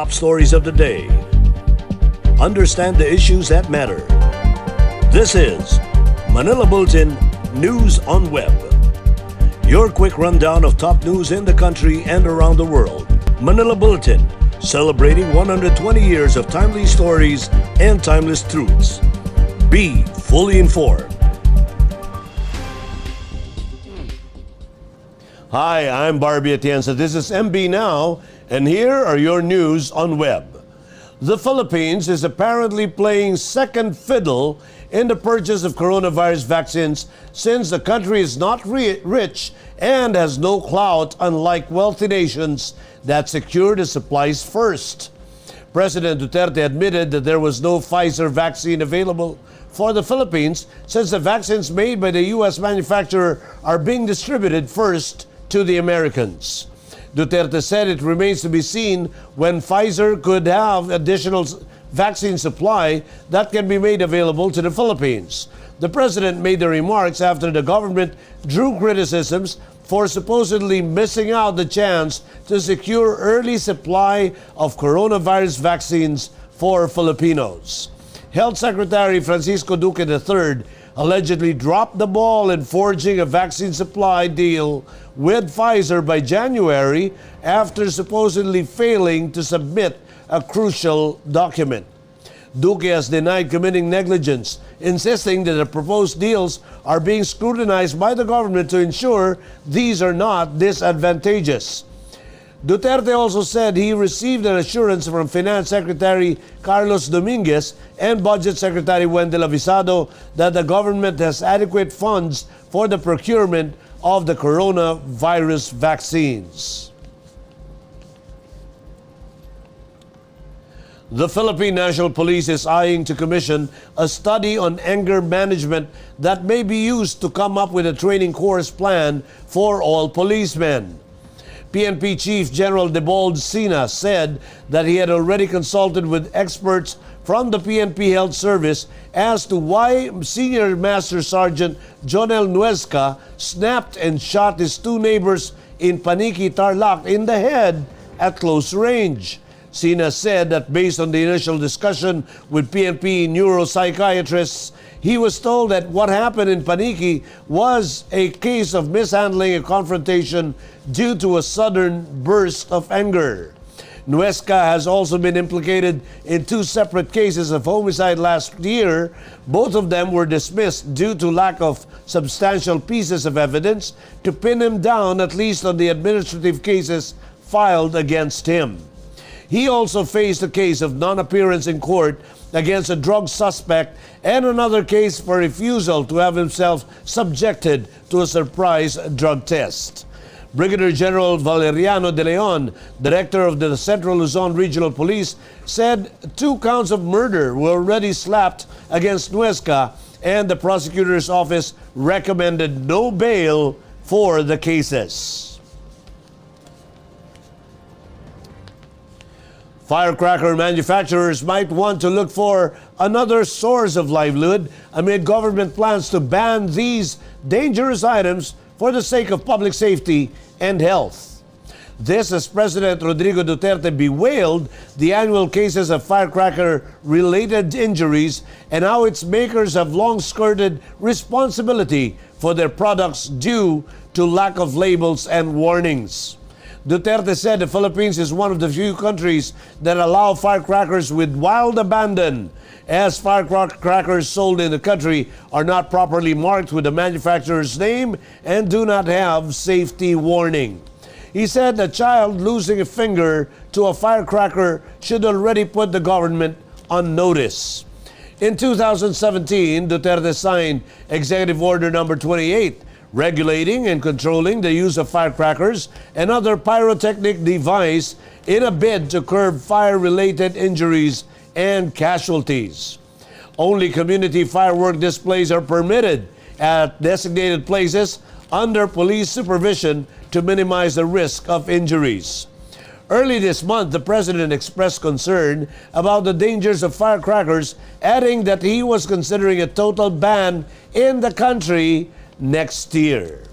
top stories of the day. Understand the issues that matter. This is Manila Bulletin News on Web. Your quick rundown of top news in the country and around the world. Manila Bulletin, celebrating 120 years of timely stories and timeless truths. Be fully informed. Hi, I'm Barbie Atienza. This is MB Now, and here are your news on web. The Philippines is apparently playing second fiddle in the purchase of coronavirus vaccines since the country is not rich and has no clout, unlike wealthy nations that secure the supplies first. President Duterte admitted that there was no Pfizer vaccine available for the Philippines since the vaccines made by the U.S. manufacturer are being distributed first to the Americans. Duterte said it remains to be seen when Pfizer could have additional vaccine supply that can be made available to the Philippines. The president made the remarks after the government drew criticisms for supposedly missing out the chance to secure early supply of coronavirus vaccines for Filipinos. Health Secretary Francisco Duque III allegedly dropped the ball in forging a vaccine supply deal with Pfizer by January after supposedly failing to submit a crucial document. Duque has denied committing negligence, insisting that the proposed deals are being scrutinized by the government to ensure these are not disadvantageous. Duterte also said he received an assurance from Finance Secretary Carlos Dominguez and Budget Secretary Wendell Avisado that the government has adequate funds for the procurement of the coronavirus vaccines. The Philippine National Police is eyeing to commission a study on anger management that may be used to come up with a training course plan for all policemen. PNP Chief General Debold Sina said that he had already consulted with experts from the PNP Health Service as to why Senior Master Sergeant Jonel Nuesca snapped and shot his two neighbors in Paniki, Tarlac in the head at close range. Sina said that based on the initial discussion with PNP neuropsychiatrists, he was told that what happened in Paniki was a case of mishandling a confrontation due to a sudden burst of anger. Nuesca has also been implicated in two separate cases of homicide last year. Both of them were dismissed due to lack of substantial pieces of evidence to pin him down, at least on the administrative cases filed against him. He also faced a case of non-appearance in court against a drug suspect and another case for refusal to have himself subjected to a surprise drug test. Brigadier General Valeriano De Leon, director of the Central Luzon Regional Police, said 2 counts of murder were already slapped against Nuesca, and the prosecutor's office recommended no bail for the cases. Firecracker manufacturers might want to look for another source of livelihood amid government plans to ban these dangerous items for the sake of public safety and health. This as President Rodrigo Duterte bewailed the annual cases of firecracker-related injuries and how its makers have long skirted responsibility for their products due to lack of labels and warnings. Duterte said the Philippines is one of the few countries that allow firecrackers with wild abandon, as firecrackers sold in the country are not properly marked with the manufacturer's name and do not have safety warning. He said a child losing a finger to a firecracker should already put the government on notice. In 2017, Duterte signed Executive Order Number 28, regulating and controlling the use of firecrackers and other pyrotechnic devices in a bid to curb fire-related injuries and casualties. Only community firework displays are permitted at designated places under police supervision to minimize the risk of injuries. Early this month, the president expressed concern about the dangers of firecrackers, adding that he was considering a total ban in the country next year.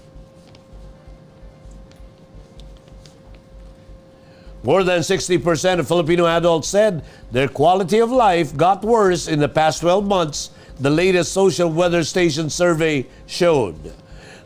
More than 60% of Filipino adults said their quality of life got worse in the past 12 months, the latest social weather station survey showed.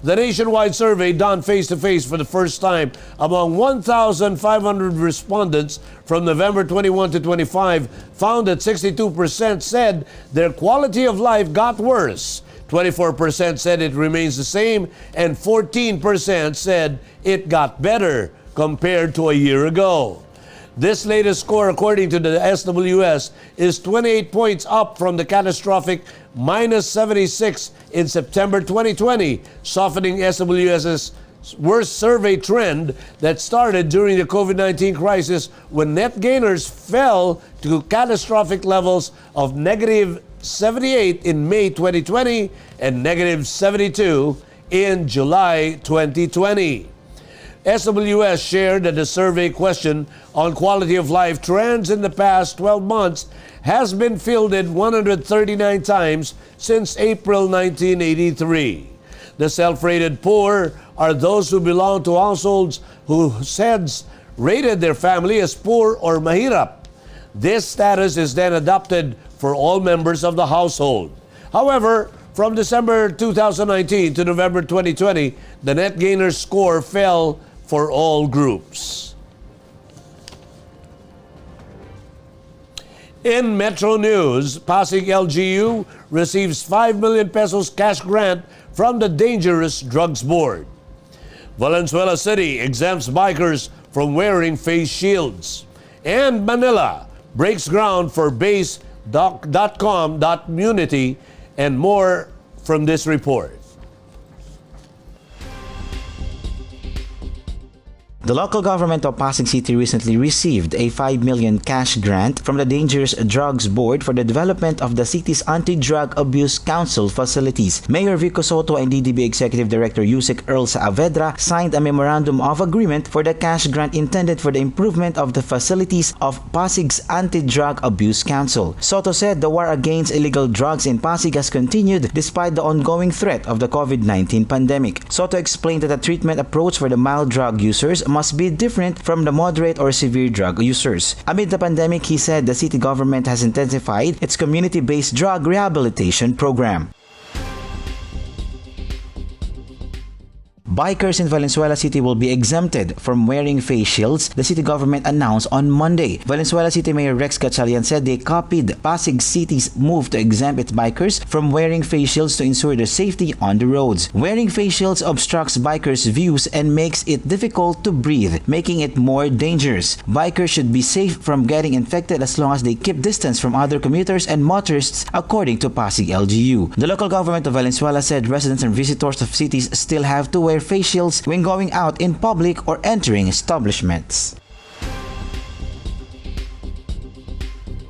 The nationwide survey, done face-to-face for the first time among 1,500 respondents from November 21 to 25, found that 62% said their quality of life got worse, 24% said it remains the same, and 14% said it got better compared to a year ago. This latest score, according to the SWS, is 28 points up from the catastrophic minus 76 in September 2020, softening SWS's worst survey trend that started during the COVID-19 crisis, when net gainers fell to catastrophic levels of negative 78 in May 2020 and negative 72 in July 2020. SWS shared that the survey question on quality of life trends in the past 12 months has been fielded 139 times since April 1983. The self-rated poor are those who belong to households whose heads rated their family as poor or mahirap. This status is then adopted for all members of the household. However, from December 2019 to November 2020, the net gainers score fell for all groups. In Metro News, Pasig LGU receives 5 million pesos cash grant from the Dangerous Drugs Board. Valenzuela City exempts bikers from wearing face shields. And Manila breaks ground for base.com.community, and more from this report. The local government of Pasig City recently received a 5 million cash grant from the Dangerous Drugs Board for the development of the city's Anti-Drug Abuse Council facilities. Mayor Vico Soto and DDB Executive Director Yusek Earl Saavedra signed a memorandum of agreement for the cash grant intended for the improvement of the facilities of Pasig's Anti-Drug Abuse Council. Soto said the war against illegal drugs in Pasig has continued despite the ongoing threat of the COVID-19 pandemic. Soto explained that the treatment approach for the mild drug users must be different from the moderate or severe drug users. Amid the pandemic, he said the city government has intensified its community-based drug rehabilitation program. Bikers in Valenzuela City will be exempted from wearing face shields, the city government announced on Monday. Valenzuela City Mayor Rex Gatchalian said they copied Pasig City's move to exempt its bikers from wearing face shields to ensure their safety on the roads. Wearing face shields obstructs bikers' views and makes it difficult to breathe, making it more dangerous. Bikers should be safe from getting infected as long as they keep distance from other commuters and motorists, according to Pasig LGU. The local government of Valenzuela said residents and visitors of cities still have to wear face shields when going out in public or entering establishments.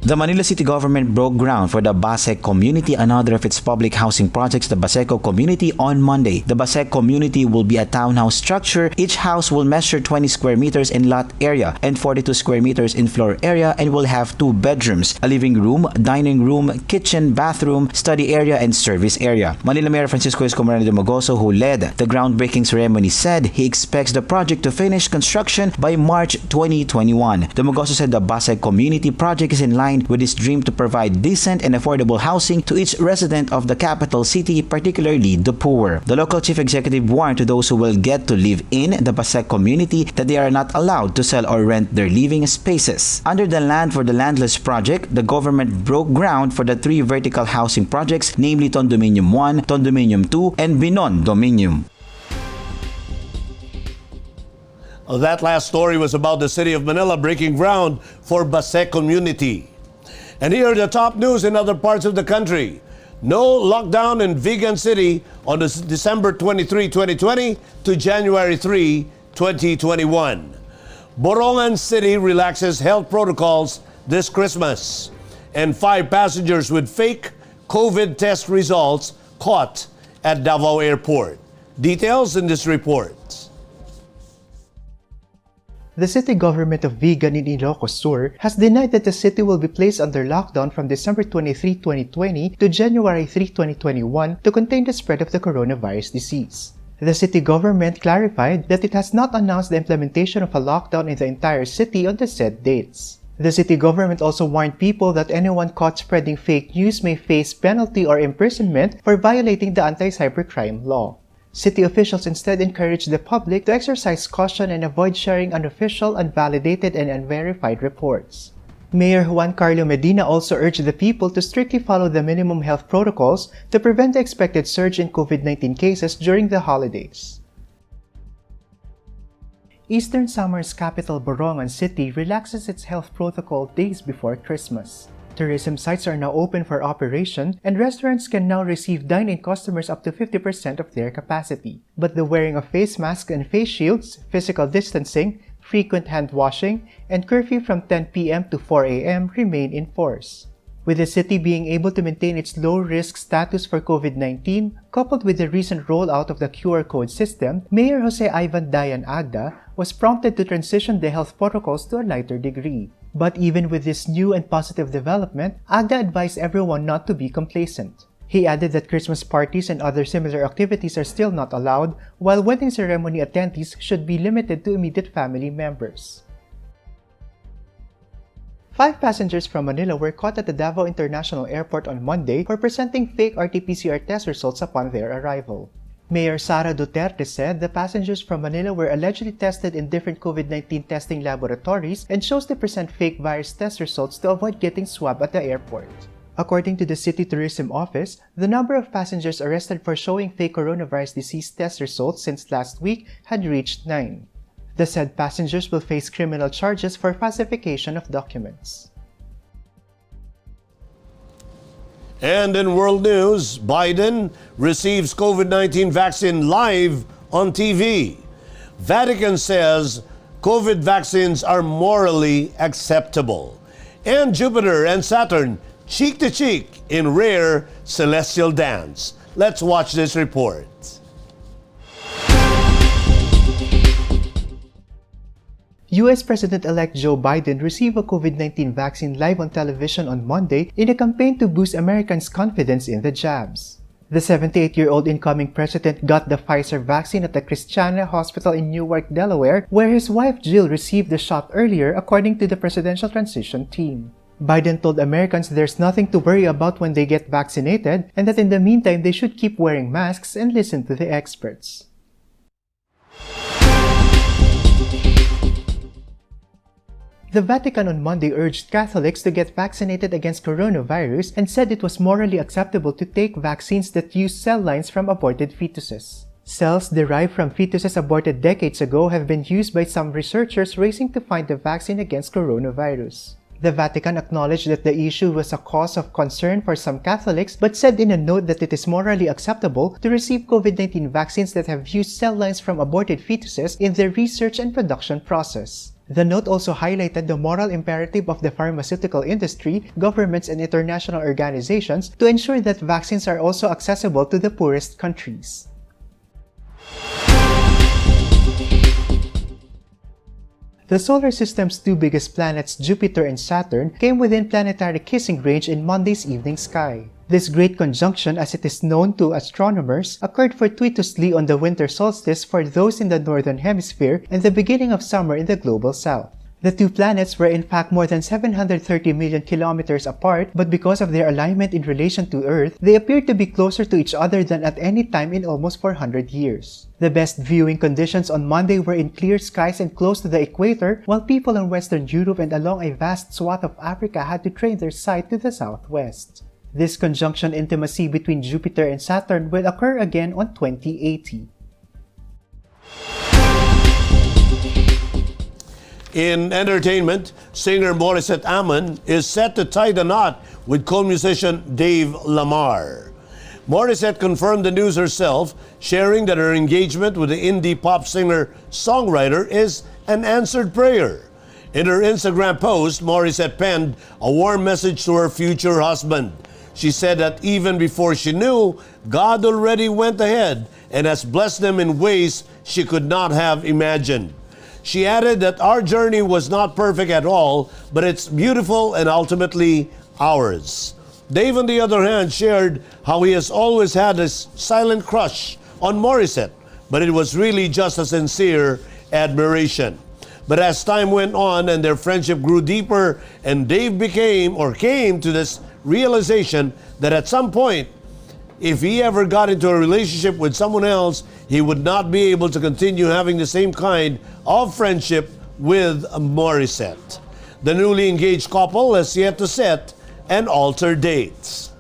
The Manila City government broke ground for the Basec Community, another of its public housing projects, the Baseco Community, on Monday. The Basec Community will be a townhouse structure. Each house will measure 20 square meters in lot area and 42 square meters in floor area and will have 2 bedrooms, a living room, dining room, kitchen, bathroom, study area, and service area. Manila Mayor Francisco Escomarano de Mogoso, who led the groundbreaking ceremony, said he expects the project to finish construction by March 2021. De Mogoso said the Basec Community project is in line with his dream to provide decent and affordable housing to each resident of the capital city, particularly the poor. The local chief executive warned to those who will get to live in the Basec Community that they are not allowed to sell or rent their living spaces. Under the Land for the Landless project, the government broke ground for the 3 vertical housing projects, namely Condominium 1, Condominium 2, and Binon Dominium. That last story was about the city of Manila breaking ground for Basec Community. And here are the top news in other parts of the country. No lockdown in Vigan City on December 23, 2020 to January 3, 2021. Borongan City relaxes health protocols this Christmas. And 5 passengers with fake COVID test results caught at Davao Airport. Details in this report. The city government of Vigan in Ilocos Sur has denied that the city will be placed under lockdown from December 23, 2020 to January 3, 2021 to contain the spread of the coronavirus disease. The city government clarified that it has not announced the implementation of a lockdown in the entire city on the said dates. The city government also warned people that anyone caught spreading fake news may face penalty or imprisonment for violating the anti-cybercrime law. City officials instead encouraged the public to exercise caution and avoid sharing unofficial, unvalidated, and unverified reports. Mayor Juan Carlo Medina also urged the people to strictly follow the minimum health protocols to prevent the expected surge in COVID-19 cases during the holidays. Eastern Samar's capital Borongan City relaxes its health protocol days before Christmas. Tourism sites are now open for operation, and restaurants can now receive dine-in customers up to 50% of their capacity. But the wearing of face masks and face shields, physical distancing, frequent hand washing, and curfew from 10 p.m. to 4 a.m. remain in force. With the city being able to maintain its low-risk status for COVID-19, coupled with the recent rollout of the QR code system, Mayor Jose Ivan Dayan Agda was prompted to transition the health protocols to a lighter degree. But even with this new and positive development, Agda advised everyone not to be complacent. He added that Christmas parties and other similar activities are still not allowed, while wedding ceremony attendees should be limited to immediate family members. 5 passengers from Manila were caught at the Davao International Airport on Monday for presenting fake RT-PCR test results upon their arrival. Mayor Sara Duterte said the passengers from Manila were allegedly tested in different COVID-19 testing laboratories and chose to present fake virus test results to avoid getting swabbed at the airport. According to the City Tourism Office, the number of passengers arrested for showing fake coronavirus disease test results since last week had reached 9. The said passengers will face criminal charges for falsification of documents. And in world news, Biden receives COVID-19 vaccine live on TV. Vatican says COVID vaccines are morally acceptable. And Jupiter and Saturn cheek to cheek in rare celestial dance. Let's watch this report. US President-elect Joe Biden received a COVID-19 vaccine live on television on Monday in a campaign to boost Americans' confidence in the jabs. The 78-year-old incoming president got the Pfizer vaccine at the Christiana Hospital in Newark, Delaware, where his wife Jill received the shot earlier, according to the presidential transition team. Biden told Americans there's nothing to worry about when they get vaccinated, and that in the meantime they should keep wearing masks and listen to the experts. The Vatican on Monday urged Catholics to get vaccinated against coronavirus and said it was morally acceptable to take vaccines that use cell lines from aborted fetuses. Cells derived from fetuses aborted decades ago have been used by some researchers racing to find a vaccine against coronavirus. The Vatican acknowledged that the issue was a cause of concern for some Catholics, but said in a note that it is morally acceptable to receive COVID-19 vaccines that have used cell lines from aborted fetuses in their research and production process. The note also highlighted the moral imperative of the pharmaceutical industry, governments, and international organizations to ensure that vaccines are also accessible to the poorest countries. The solar system's 2 biggest planets, Jupiter and Saturn, came within planetary kissing range in Monday's evening sky. This great conjunction, as it is known to astronomers, occurred fortuitously on the winter solstice for those in the northern hemisphere and the beginning of summer in the global south. The 2 planets were in fact more than 730 million kilometers apart, but because of their alignment in relation to Earth, they appeared to be closer to each other than at any time in almost 400 years. The best viewing conditions on Monday were in clear skies and close to the equator, while people in Western Europe and along a vast swath of Africa had to train their sight to the southwest. This conjunction intimacy between Jupiter and Saturn will occur again on 2080. In entertainment, singer Morissette Amon is set to tie the knot with co-musician Dave Lamar. Morissette confirmed the news herself, sharing that her engagement with the indie pop singer-songwriter is an answered prayer. In her Instagram post, Morissette penned a warm message to her future husband. She said that even before she knew, God already went ahead and has blessed them in ways she could not have imagined. She added that our journey was not perfect at all, but it's beautiful and ultimately ours. Dave, on the other hand, shared how he has always had a silent crush on Morissette, but it was really just a sincere admiration. But as time went on and their friendship grew deeper, and Dave came to this realization that at some point, if he ever got into a relationship with someone else, he would not be able to continue having the same kind of friendship with Morissette. The newly engaged couple has yet to set and alter dates.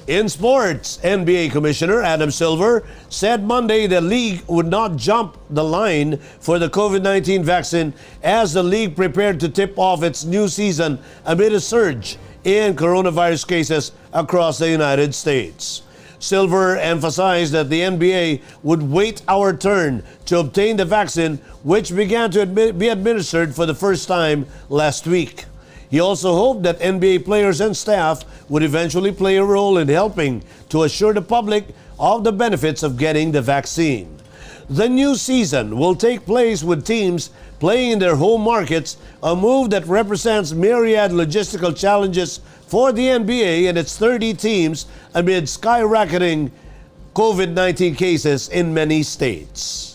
In sports, NBA Commissioner Adam Silver said Monday the league would not jump the line for the COVID-19 vaccine as the league prepared to tip off its new season amid a surge in coronavirus cases across the United States. Silver emphasized that the NBA would wait our turn to obtain the vaccine, which began to be administered for the first time last week. He also hoped that NBA players and staff would eventually play a role in helping to assure the public of the benefits of getting the vaccine. The new season will take place with teams playing in their home markets, a move that represents myriad logistical challenges for the NBA and its 30 teams amid skyrocketing COVID-19 cases in many states.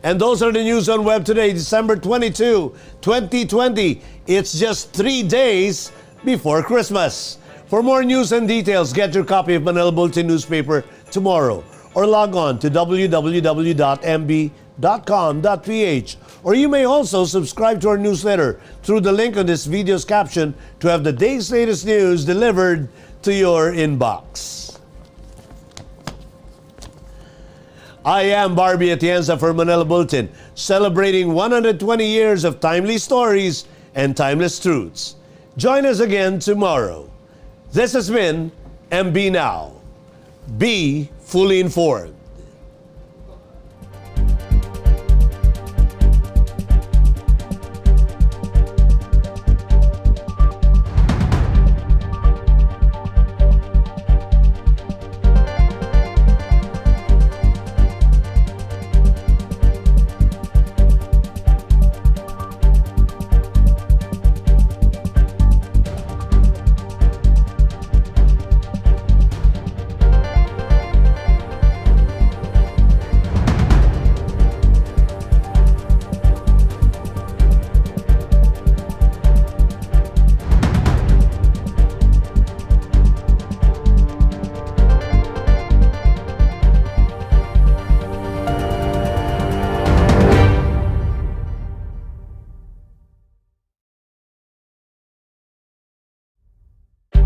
And those are the news on web today, December 22, 2020. It's just 3 days before Christmas. For more news and details, get your copy of Manila Bulletin newspaper tomorrow or log on to www.mb.com.ph, or you may also subscribe to our newsletter through the link on this video's caption to have the day's latest news delivered to your inbox. I am Barbie Atienza for Manila Bulletin, celebrating 120 years of timely stories and timeless truths. Join us again tomorrow. This has been MB Now. Be fully informed.